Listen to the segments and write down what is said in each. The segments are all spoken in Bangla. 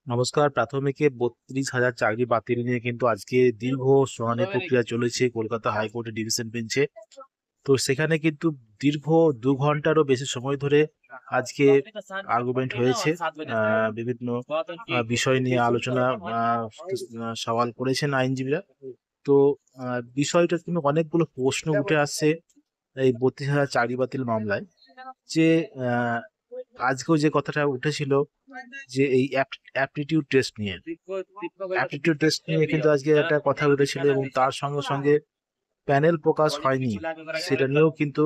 নমস্কার। প্রাথমিকে ৩২,০০০ চাকরি বাতিল নিয়ে কিন্তু আজকে দীর্ঘ শুনানি প্রক্রিয়া চলেছে কলকাতা হাইকোর্টের ডিভিশন বেঞ্চে। তো সেখানে কিন্তু দীর্ঘ ২ ঘন্টারও বেশি সময় ধরে আজকে আর্গুমেন্ট হয়েছে। বিভিন্ন বিষয় নিয়ে আলোচনা, সওয়াল করেছেন আইনজীবীরা। তো বিষয়টা কিন্তু অনেকগুলো প্রশ্ন উঠে আসছে এই ৩২,০০০ চাকরি বাতিল মামলায়। যে আহ, আজকেও যে কথাটা উঠেছিল যে এই অ্যাপটিটিউড টেস্ট নিয়ে, কিন্তু আজকে একটা কথা উঠেছিল, এবং তার সঙ্গে সঙ্গে প্যানেল প্রকাশ হয়নি সেটা নিয়েও কিন্তু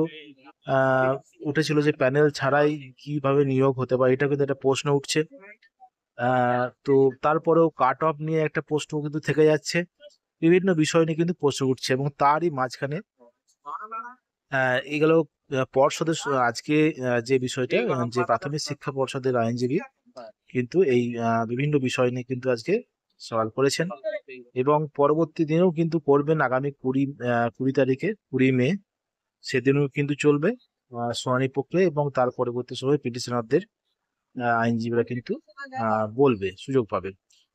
আহ উঠেছিল যে প্যানেল ছাড়াই কিভাবে নিয়োগ হতে পারে, এটা কিন্তু একটা প্রশ্ন উঠছে। তো তারপরেও কাট অফ নিয়ে একটা প্রশ্ন কিন্তু থেকে যাচ্ছে। বিভিন্ন বিষয় নিয়ে কিন্তু প্রশ্ন উঠছে, এবং তারই মাঝখানে এগুলো পর্ষদের আজকে যে বিষয়টা, যে প্রাথমিক শিক্ষা পর্ষদের আইনজীবী কিন্তু এই বিভিন্ন বিষয় নিয়ে কিন্তু আজকে সওয়াল করেছেন, এবং পরবর্তী দিনেও কিন্তু করবেন। আগামী 20 তারিখে 20 মে সেদিনও কিন্তু চলবে শুনানি প্রক্রিয়া, এবং তার পরবর্তী সময় পিটিশনারদের আইনজীবীরা কিন্তু বলবে, সুযোগ পাবে।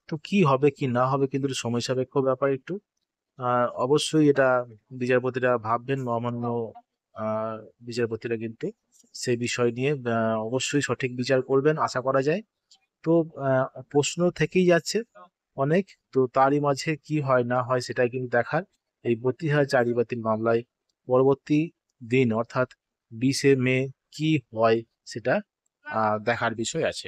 তো কি হবে কি না হবে কিন্তু একটু সময় সাপেক্ষ ব্যাপার একটু। অবশ্যই এটা বিচারপতিরা ভাববেন, মহামান্য আহ বিচারপতিরা কিন্তু সেই বিষয় নিয়ে অবশ্যই সঠিক বিচার করবেন আশা করা যায়। তো প্রশ্ন থেকেই যাচ্ছে অনেক। তো তারই মাঝে কি হয় না হয় সেটাই কিন্তু দেখার। এই ৩২,০০০ চাকরি বাতিল মামলায় পরবর্তী দিন অর্থাৎ 20 মে কি হয় সেটা দেখার বিষয় আছে।